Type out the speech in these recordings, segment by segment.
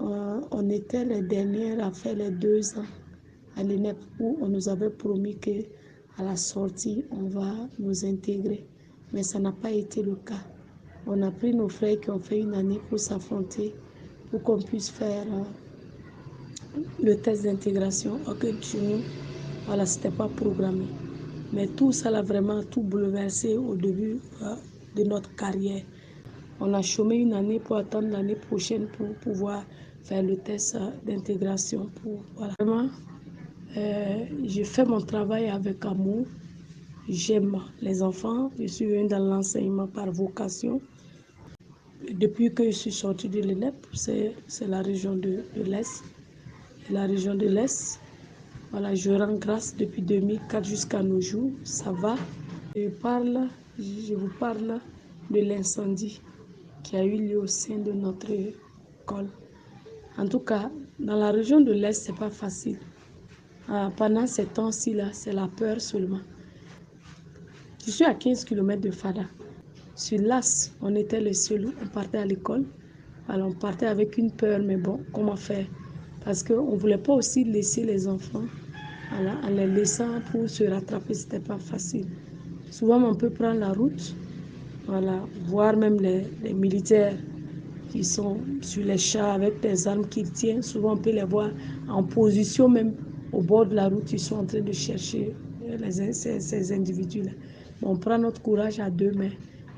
On était les dernières à faire les 2 ans à l'ENEP où on nous avait promis qu'à la sortie, on va nous intégrer. Mais ça n'a pas été le cas. On a pris nos frères qui ont fait une année pour s'affronter, pour qu'on puisse faire le test d'intégration. Ok, chez nous, voilà, c'était pas programmé. Mais tout ça l'a vraiment tout bouleversé au début de notre carrière. On a chômé une année pour attendre l'année prochaine pour pouvoir faire le test d'intégration. Voilà. Vraiment, je fais mon travail avec amour. J'aime les enfants. Je suis venue dans l'enseignement par vocation. Depuis que je suis sortie de l'ENEP, c'est la région de l'Est. La région de l'Est, voilà, je rends grâce depuis 2004 jusqu'à nos jours. Ça va. Je vous parle de l'incendie qui a eu lieu au sein de notre école. En tout cas, dans la région de l'Est, c'est pas facile. Pendant ces temps-ci, là, c'est la peur seulement. Je suis à 15 km de Fada. Sur l'As, on était les seuls, on partait à l'école. Alors, on partait avec une peur, mais bon, comment faire? Parce qu'on ne voulait pas aussi laisser les enfants, voilà, en les laissant pour se rattraper, ce n'était pas facile. Souvent, on peut prendre la route, voilà, voir même les militaires qui sont sur les chars avec des armes qu'ils tiennent. Souvent, on peut les voir en position même au bord de la route. Ils sont en train de chercher ces individus-là. Bon, on prend notre courage à 2 mains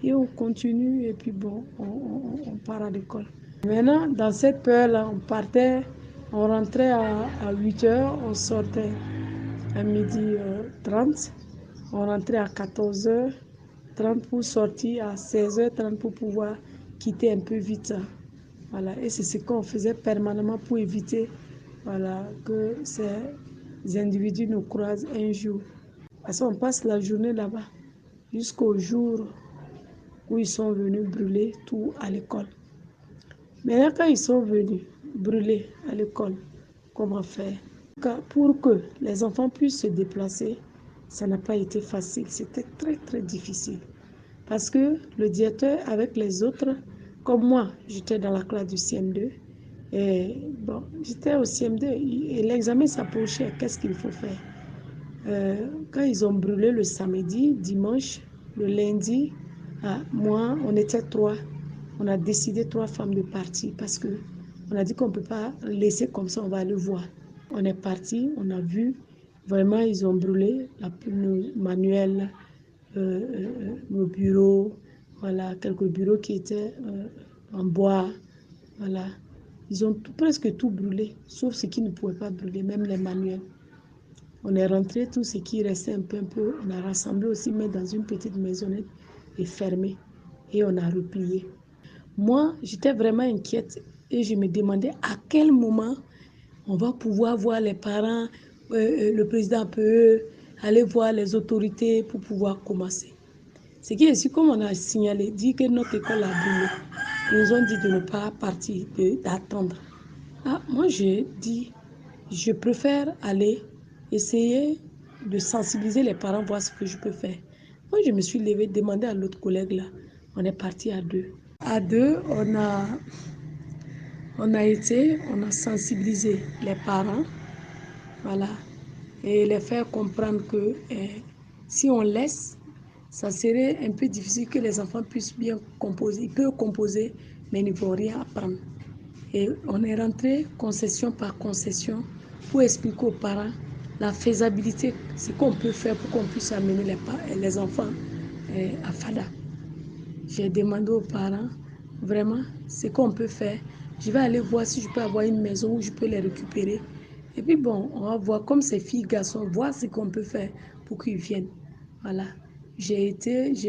et on continue et puis bon, on part à l'école. Maintenant, dans cette peur-là, on rentrait à 8 heures, on sortait à 12h30, on rentrait à 14h30 pour sortir à 16h30 pour pouvoir quitter un peu vite. Voilà. Et c'est ce qu'on faisait permanemment pour éviter, voilà, que ces individus nous croisent un jour. Parce qu'on passe la journée là-bas jusqu'au jour où ils sont venus brûler tout à l'école. Maintenant, quand ils sont venus brûler à l'école, comment faire? Pour que les enfants puissent se déplacer, ça n'a pas été facile. C'était très, très difficile. Parce que le directeur, avec les autres, comme moi, j'étais dans la classe du CM2, et bon, j'étais au CM2, et l'examen s'approchait. Qu'est-ce qu'il faut faire? Quand ils ont brûlé le samedi, dimanche, le lundi, moi, on était 3. On a décidé 3 femmes de partir parce que on a dit qu'on ne peut pas laisser comme ça, on va aller voir. On est parti, on a vu, vraiment, ils ont brûlé nos manuels, nos bureaux, voilà, quelques bureaux qui étaient en bois, voilà. Ils ont presque tout brûlé, sauf ce qui ne pouvait pas brûler, même les manuels. On est rentré, tout ce qui restait un peu, on a rassemblé aussi, mais dans une petite maisonnette et fermé. Et on a replié. Moi, j'étais vraiment inquiète et je me demandais à quel moment on va pouvoir voir les parents, le président peut aller voir les autorités pour pouvoir commencer. Ce qui est sûr, comme on a signalé, dit que notre école a brûlé. Ils nous ont dit de ne pas partir, d'attendre. Moi, j'ai dit, je préfère aller essayer de sensibiliser les parents, voir ce que je peux faire. Moi, je me suis levée, demandé à l'autre collègue là. On est parti à 2. À 2, on a sensibilisé les parents, voilà, et les faire comprendre que si on laisse, ça serait un peu difficile que les enfants puissent bien composer. Ils peuvent composer, mais ils ne vont rien apprendre. Et on est rentré concession par concession pour expliquer aux parents la faisabilité, ce qu'on peut faire pour qu'on puisse amener les enfants à Fada. J'ai demandé aux parents vraiment ce qu'on peut faire. Je vais aller voir si je peux avoir une maison où je peux les récupérer. Et puis bon, on va voir comme ces filles, garçons, voir ce qu'on peut faire pour qu'ils viennent. Voilà. J'ai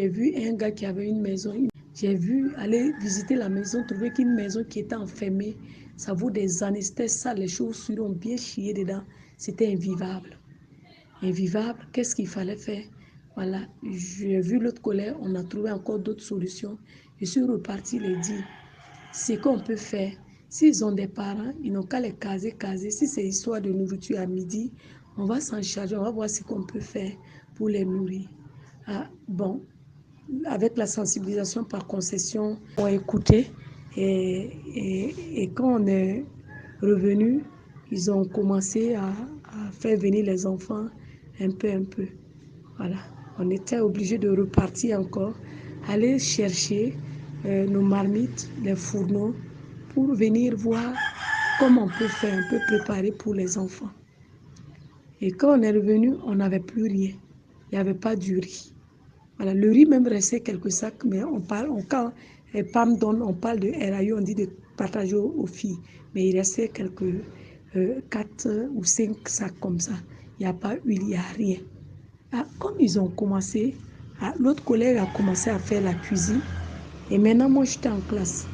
vu un gars qui avait une maison. J'ai vu aller visiter la maison, trouver qu'une maison qui était enfermée, ça vaut des années, c'était ça, les chaussures ont bien chié dedans. C'était invivable. Invivable, qu'est-ce qu'il fallait faire? Voilà, j'ai vu l'autre collègue, on a trouvé encore d'autres solutions. Je suis repartie les dire, ce qu'on peut faire, s'ils ont des parents, ils n'ont qu'à les caser. Si c'est histoire de nourriture à midi, on va s'en charger, on va voir ce qu'on peut faire pour les nourrir. Bon, avec la sensibilisation par concession, on a écouté Et quand on est revenu, ils ont commencé à faire venir les enfants un peu. Voilà. On était obligé de repartir encore, aller chercher nos marmites, les fourneaux, pour venir voir comment on peut faire, un peu préparer pour les enfants. Et quand on est revenu, on n'avait plus rien. Il n'y avait pas du riz. Voilà, le riz même restait quelques sacs, mais quand Pam donne, on parle de RAU, on dit de partager aux filles. Mais il restait quelques 4 ou 5 sacs comme ça. Il n'y a pas huile, il n'y a rien. Ah, comme ils ont commencé, l'autre collègue a commencé à faire la cuisine. Et maintenant, moi, j'étais en classe.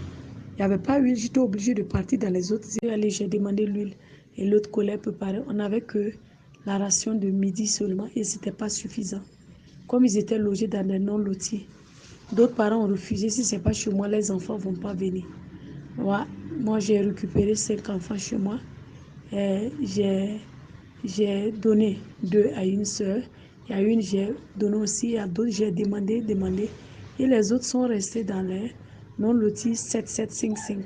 Il n'y avait pas d'huile, j'étais obligée de partir dans les autres. Allez, j'ai demandé l'huile. Et l'autre collègue préparait. On n'avait que la ration de midi seulement et ce n'était pas suffisant. Comme ils étaient logés dans des non-lotis, d'autres parents ont refusé. Si ce n'est pas chez moi, les enfants ne vont pas venir. Moi j'ai récupéré 5 enfants chez moi. J'ai donné 2 à une soeur. Et à une, j'ai donné aussi. À d'autres, j'ai demandé. Et les autres sont restés dans les non-lotis 7, 7, 5, 5.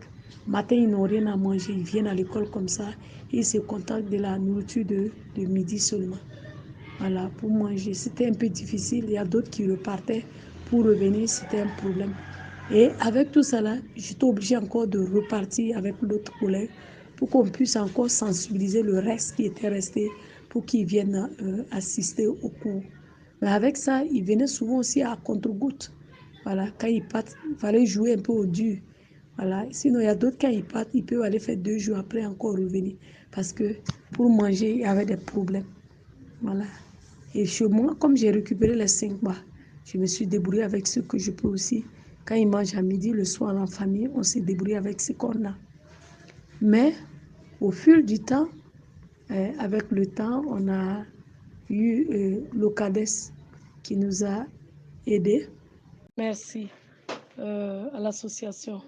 Matin, ils n'ont rien à manger. Ils viennent à l'école comme ça. Ils se contentent de la nourriture de midi seulement. Voilà, pour manger. C'était un peu difficile. Il y a d'autres qui repartaient pour revenir. C'était un problème. Et avec tout ça là, j'étais obligée encore de repartir avec l'autre collègue pour qu'on puisse encore sensibiliser le reste qui était resté pour qu'ils viennent assister au cours. Mais avec ça, ils venaient souvent aussi à contre-goutte. Voilà, quand ils partent, il fallait jouer un peu au dur. Voilà, sinon il y a d'autres, quand ils partent, ils peuvent aller faire 2 jours après encore revenir. Parce que pour manger, il y avait des problèmes. Voilà. Et chez moi, comme j'ai récupéré les 5 bas, je me suis débrouillée avec ce que je peux aussi. Quand ils mangent à midi, le soir en famille, on s'est débrouillé avec ce qu'on a. Mais au fil du temps, avec le temps, on a eu l'OCADES qui nous a aidés. Merci à l'association,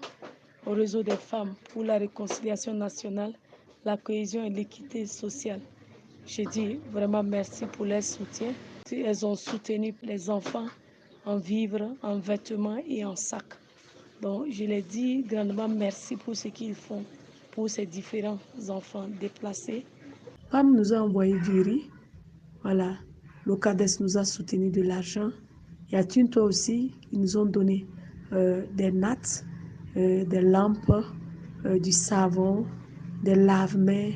au réseau des femmes pour la réconciliation nationale, la cohésion et l'équité sociale. Je dis vraiment merci pour leur soutien. Elles ont soutenu les enfants en vivres, en vêtements et en sacs. Donc, je les dis grandement merci pour ce qu'ils font pour ces différents enfants déplacés. PAM nous a envoyé du riz. Voilà. L'OCADES nous a soutenu de l'argent. Et à Tunto aussi, ils nous ont donné des nattes, des lampes, du savon, des lave-mains.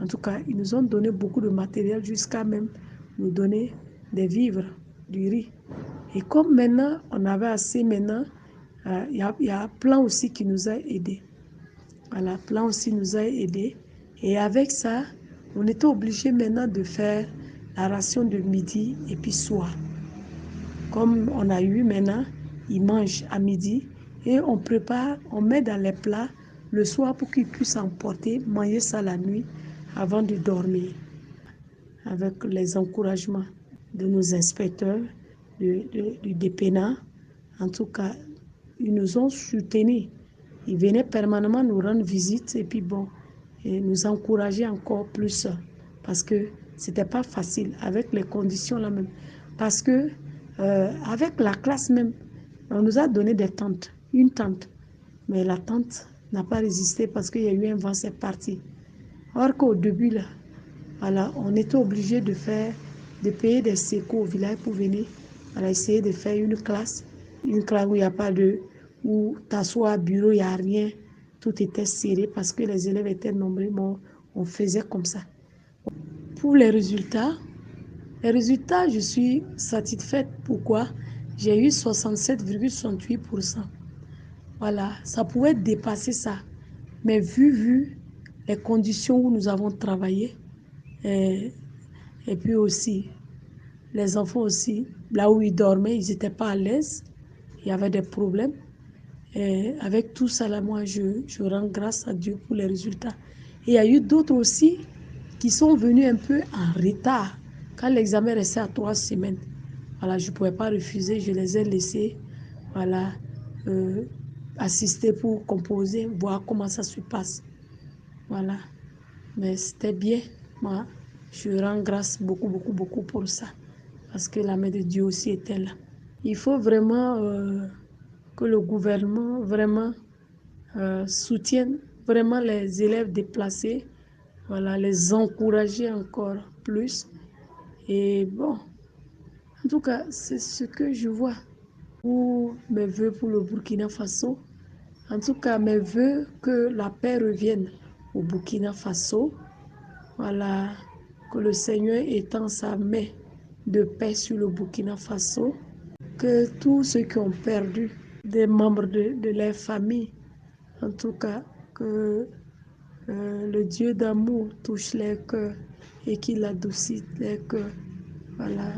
En tout cas, ils nous ont donné beaucoup de matériel jusqu'à même nous donner des vivres, du riz. Et comme maintenant, on avait assez maintenant, il y a Plan aussi qui nous a aidés. Voilà, Plan aussi nous a aidés. Et avec ça, on était obligé maintenant de faire la ration de midi et puis soir. Comme on a eu maintenant, ils mangent à midi et on prépare, on met dans les plats le soir pour qu'ils puissent emporter, manger ça la nuit avant de dormir. Avec les encouragements de nos inspecteurs, du DPNA, en tout cas, ils nous ont soutenus. Ils venaient permanemment nous rendre visite et puis bon, et nous encourager encore plus parce que c'était pas facile avec les conditions là même. Parce que avec la classe même, on nous a donné des tentes, une tente, mais la tente n'a pas résisté parce qu'il y a eu un vent, c'est parti. Or qu'au début là, voilà, on était obligé de payer des sécours au village pour venir, voilà, essayer de faire une classe où il n'y a pas de, où t'assois au bureau, il n'y a rien, tout était serré parce que les élèves étaient nombreux, bon, on faisait comme ça. Pour les résultats, je suis satisfaite. Pourquoi? J'ai eu 67,68%. Voilà, ça pouvait dépasser ça. Mais vu les conditions où nous avons travaillé, et puis aussi, les enfants aussi, là où ils dormaient, ils n'étaient pas à l'aise. Il y avait des problèmes. Et avec tout ça, là, moi, je rends grâce à Dieu pour les résultats. Et il y a eu d'autres aussi qui sont venus un peu en retard. Quand l'examen restait à 3 semaines, voilà, je ne pouvais pas refuser, je les ai laissés, voilà, assister pour composer, voir comment ça se passe. Voilà. Mais c'était bien. Moi, je rends grâce beaucoup pour ça. Parce que la main de Dieu aussi était là. Il faut vraiment que le gouvernement vraiment soutiennent vraiment les élèves déplacés, voilà, les encourager encore plus. Et bon, en tout cas, c'est ce que je vois pour mes voeux pour le Burkina Faso. En tout cas, mes voeux que la paix revienne au Burkina Faso. Voilà, que le Seigneur étend sa main de paix sur le Burkina Faso. Que tous ceux qui ont perdu des membres de leur famille, en tout cas, que le Dieu d'amour touche les cœurs et qu'il adoucisse les cœurs. Voilà.